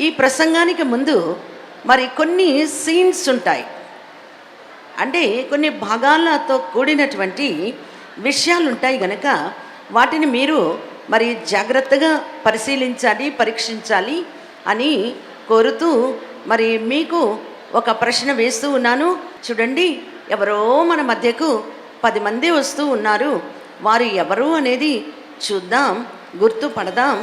ఈ ప్రసంగానికి ముందు మరి కొన్ని సీన్స్ ఉంటాయి. అంటే కొన్ని భాగాలతో కూడినటువంటి విషయాలు ఉంటాయి గనక వాటిని మీరు మరి జాగ్రత్తగా పరిశీలించాలి, పరీక్షించాలి అని కోరుతూ మరి మీకు ఒక ప్రశ్న వేస్తూ ఉన్నాను. చూడండి, ఎవరో మన మధ్యకు 10 మంది వస్తూ ఉన్నారు. వారు ఎవరు అనేది చూద్దాం, గుర్తుపడదాం.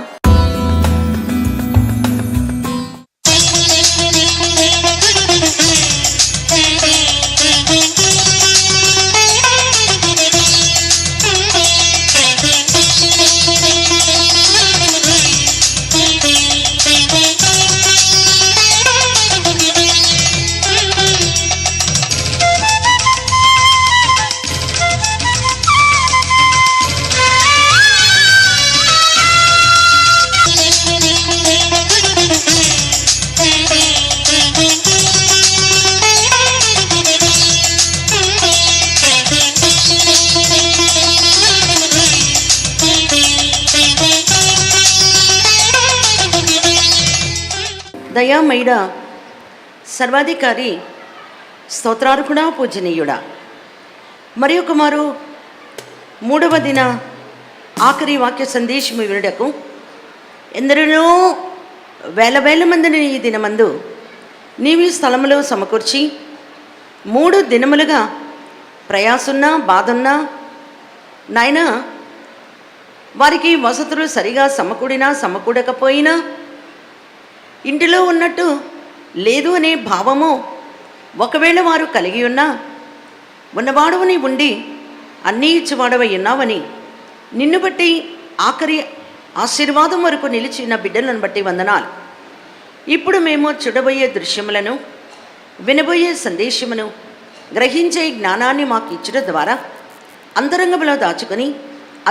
దయామయుడా, సర్వాధికారి, స్తోత్రార్హుడా, పూజనీయుడా, మరి ఒక మారు 3వ దిన ఆఖరి వాక్య సందేశము వినుటకు ఎందరినో వేల మందిని ఈ దినమందు నీవి స్థలములో సమకూర్చి 3 దినములుగా ప్రయాసున్నా బాధున్నా నాయనా, వారికి వసతులు సరిగా సమకూడినా సమకూడకపోయినా ఇంటిలో ఉన్నట్టు లేదు అనే భావము ఒకవేళ వారు కలిగి ఉన్నా, ఉన్నవాడవని ఉండి అన్నీ ఇచ్చేవాడవై ఉన్నావని నిన్ను బట్టి ఆఖరి ఆశీర్వాదం వరకు నిలిచిన బిడ్డలను బట్టి వందనాలు. ఇప్పుడు మేము చూడబోయే దృశ్యములను, వినబోయే సందేశమును గ్రహించే జ్ఞానాన్ని మాకు ఇచ్చడం ద్వారా అంతరంగంలో దాచుకొని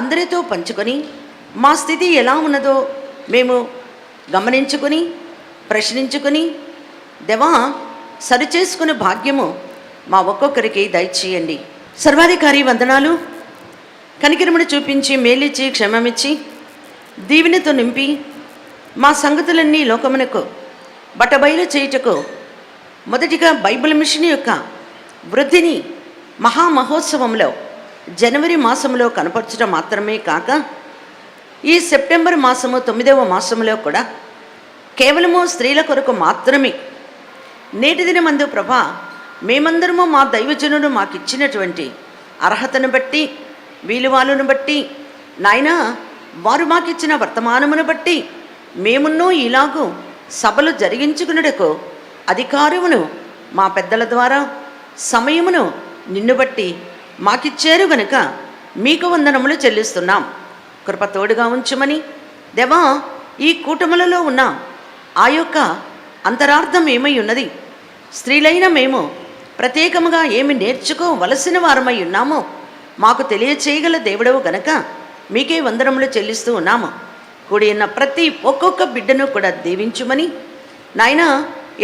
అందరితో పంచుకొని మా స్థితి ఎలా ఉన్నదో మేము గమనించుకొని ప్రశ్నించుకుని దేవా సరిచేసుకునే భాగ్యము మా ఒక్కొక్కరికి దయచేయండి. సర్వాధికారి వందనాలు. కనికరమును చూపించి మేలిచ్చి క్షమమిచ్చి దీవెనతో నింపి మా సంగతులన్నీ లోకమునకు బట్టబయలు చేయుటకు మొదటిగా బైబిల్ మిషన్ యొక్క వృద్ధిని మహామహోత్సవంలో జనవరి మాసంలో కనపరచడం మాత్రమే కాక ఈ సెప్టెంబర్ మాసము 9వ మాసంలో కూడా కేవలము స్త్రీల కొరకు మాత్రమే నేటి దినమందు ప్రభా మేమందరము మా దైవజనుడు మాకు ఇచ్చినటువంటి అర్హతను బట్టి వీలువాలను బట్టి నాయనా, వారు మాకిచ్చిన వర్తమానమును బట్టి మేమున్నో ఇలాగూ సభలు జరిగించుకున్నటకు అధికారమును మా పెద్దల ద్వారా సమయమును నిన్ను బట్టి మాకిచ్చారు గనుక మీకు వందనములు చెల్లిస్తున్నాం. కృప తోడుగా ఉంచుమని దేవా, ఈ కూటములలో ఉన్న ఆ యొక్క అంతరార్థం ఏమై ఉన్నది, స్త్రీలైన మేము ప్రత్యేకముగా ఏమి నేర్చుకోవలసిన వారమై ఉన్నామో మాకు తెలియచేయగల దేవుడవు గనక మీకే వందనములు చెల్లిస్తూ ఉన్నాము. కూడి ఉన్న ప్రతి ఒక్కొక్క బిడ్డను కూడా దీవించుమని నాయనా,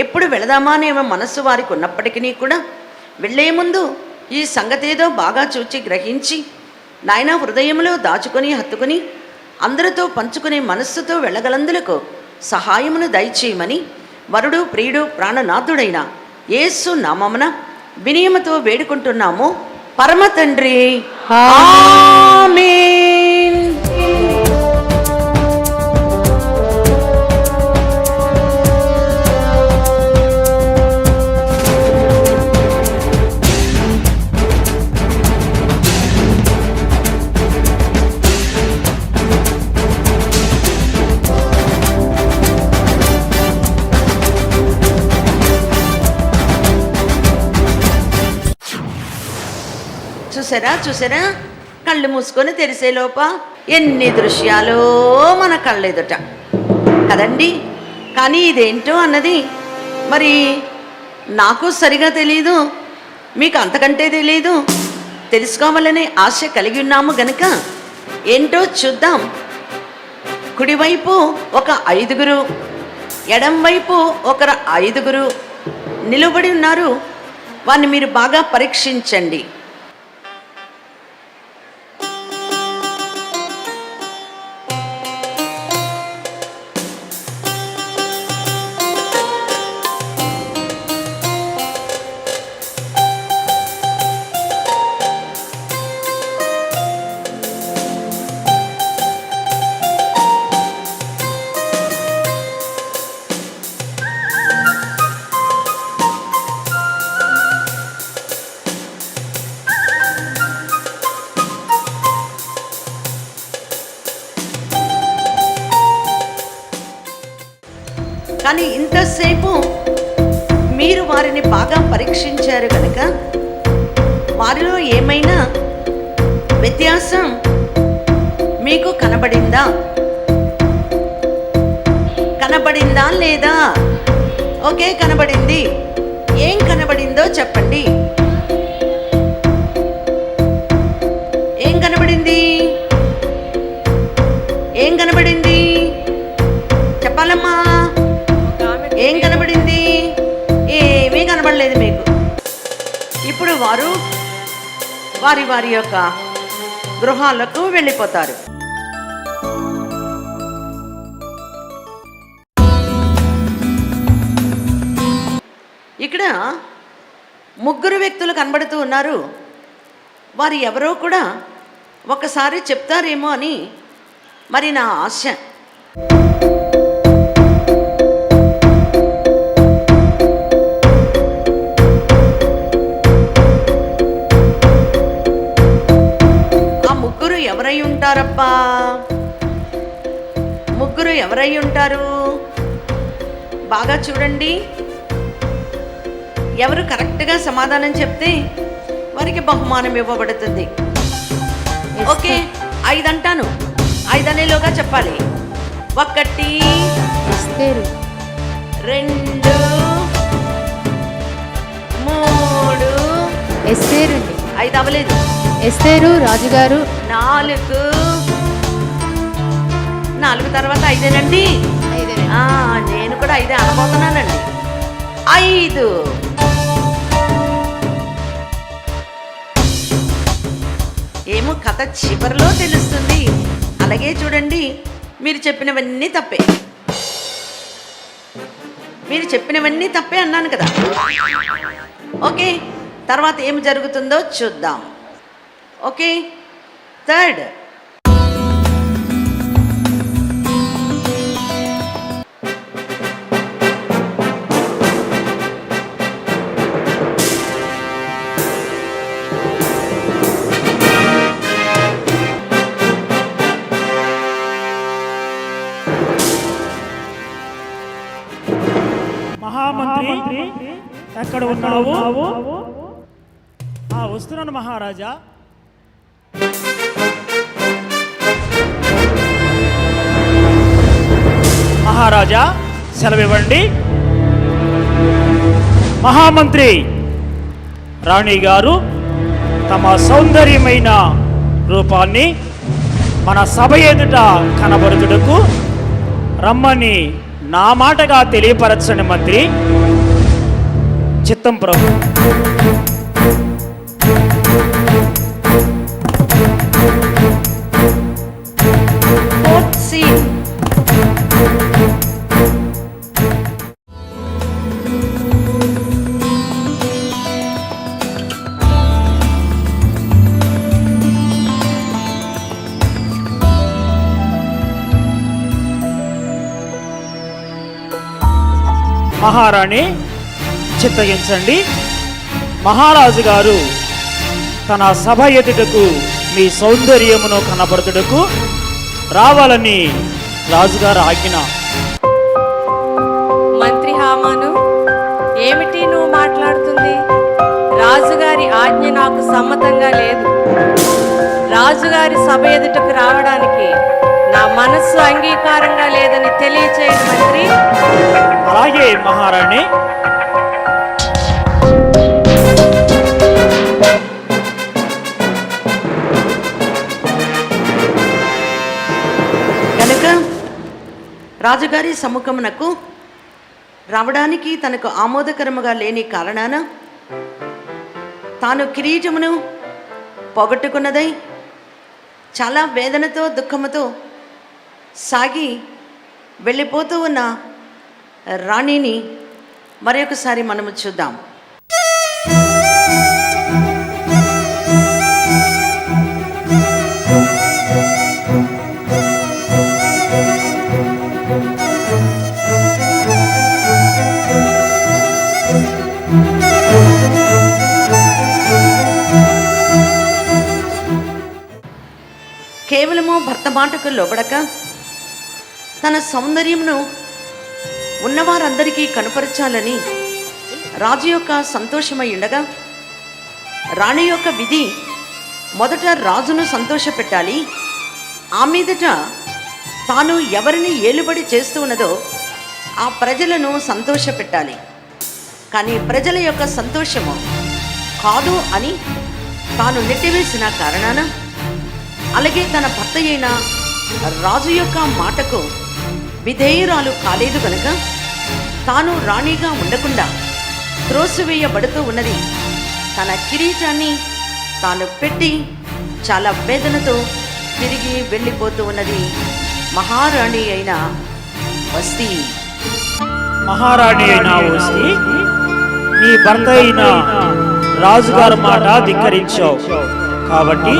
ఎప్పుడు వెళదామా అనేమో మనస్సు వారికి ఉన్నప్పటికీ కూడా వెళ్ళే ముందు ఈ సంగతేదో బాగా చూచి గ్రహించి నాయనా హృదయంలో దాచుకొని హత్తుకొని అందరితో పంచుకునే మనస్సుతో వెళ్ళగలందులకు సహాయమును దయచేయమని వరుడు ప్రియుడు ప్రాణనాథుడైన యేసు నామమున వినయముతో వేడుకుంటున్నాము పరమ తండ్రి, ఆమేన్. చూసారా కళ్ళు మూసుకొని తెరిసేలోప ఎన్ని దృశ్యాలో మన కళ్ళెదుట కదండి. కానీ ఇదేంటో అన్నది మరి నాకు సరిగా తెలీదు, మీకు అంతకంటే తెలీదు. తెలుసుకోవాలనే ఆశ కలిగి ఉన్నాము గనుక ఏంటో చూద్దాం. కుడివైపు ఒక 5గురు, ఎడం వైపు ఒక 5గురు నిలబడి ఉన్నారు. వారిని మీరు బాగా పరీక్షించండి. కానీ ఇంతసేపు మీరు వారిని బాగా పరీక్షించారు కనుక వారిలో ఏమైనా వ్యత్యాసం మీకు కనబడిందా? కనబడిందా లేదా? ఓకే, కనబడింది. ఏం కనబడిందో చెప్పండి. ఏం కనబడింది? ఏం కనబడింది? చెప్పాలమ్మా. ఏం కనబడింది? ఏమీ కనబడలేదు మీకు. ఇప్పుడు వారు వారి వారి యొక్క గృహాలకు వెళ్ళిపోతారు. ఇక్కడ ముగ్గురు వ్యక్తులు కనబడుతూ ఉన్నారు. వారు ఎవరో కూడా ఒకసారి చెప్తారేమో అని మరి నా ఆశ. ఆ ముగ్గురు ఎవరై ఉంటారబ్బా? ముగ్గురు ఎవరై ఉంటారు? బాగా చూడండి. ఎవరు కరెక్ట్గా సమాధానం చెప్తే వారికి బహుమానం ఇవ్వబడుతుంది. ఓకే, 5 అంటాను. 5 అనేలోగా చెప్పాలి. 1 ఎస్తేరు, 2 3 ఎస్తేరు 5 అవ్వలేదు. ఎస్తేరు రాజుగారు 4 తర్వాత 5ఏనండి. నేను కూడా 5 అనబోతున్నానండి. 5 ఏమో కథ చివరిలో తెలుస్తుంది. అలాగే చూడండి, మీరు చెప్పినవన్నీ తప్పే. మీరు చెప్పినవన్నీ తప్పే అన్నాను కదా. ఓకే, తర్వాత ఏం జరుగుతుందో చూద్దాం. ఓకే, 3rd మహామంత్రి ఎక్కడ ఉన్నావు? వస్తున్నాను మహారాజా. మహారాజా సెలవివ్వండి. మహామంత్రి రాణి గారు తమ సౌందర్యమైన రూపాన్ని మన సభ ఎదుట కనబరుచుటకు రమ్మని నా మాటగా తెలియపరచండి మంత్రి. చిత్తం ప్రభు. మహారాణి చిత్తగించండి. మహారాజు గారు తన సభ ఎదుటకు మీ సౌందర్యమును కనబరుచుటకు రావాలని రాజుగారు ఆజ్ఞ. మంత్రి హామాను, ఏమిటి నువ్వు మాట్లాడుతుంది? రాజుగారి ఆజ్ఞ నాకు సమ్మతంగా లేదు. రాజుగారి సభ ఎదుటకు రావడానికి నా మనస్సు అంగీకారంగా లేదని తెలియచేయండి మంత్రి. అలాగే మహారాణి. కనుక రాజుగారి సముఖమునకు రావడానికి తనకు ఆమోదకరముగా లేని కారణాన తాను కిరీటమును పోగొట్టుకున్నదై చాలా వేదనతో దుఃఖముతో సాగి వెళ్ళిపోతూ ఉన్న రాణిని మరొకసారి మనము చూద్దాం. కేవలము భర్త మాటకు లోబడక తన సౌందర్యమును ఉన్నవారందరికీ కనుపరచాలని రాజు యొక్క సంతోషమై ఉండగా, రాణి యొక్క విధి మొదట రాజును సంతోషపెట్టాలి, ఆ మీదట తాను ఎవరిని ఏలుబడి చేస్తూ ఉన్నదో ఆ ప్రజలను సంతోషపెట్టాలి. కానీ ప్రజల యొక్క సంతోషము కాదు అని తాను నెట్టివేసిన కారణాన, అలాగే తన భర్త అయిన రాజు యొక్క మాటకు విధేయురాలు కాలేదు కనుక తాను రాణిగా ఉండకుండా త్రోసివేయబడుతూ ఉన్నది. తన కిరీటాన్ని తాను పెట్టి చాలా వేదనతో తిరిగి వెళ్ళిపోతూ ఉన్నది మహారాణి అయిన వస్తీ. మహారాణి అయిన వస్తీ, నీ భర్త అయిన రాజుగారి మాట ధిక్కరించావు కాబట్టి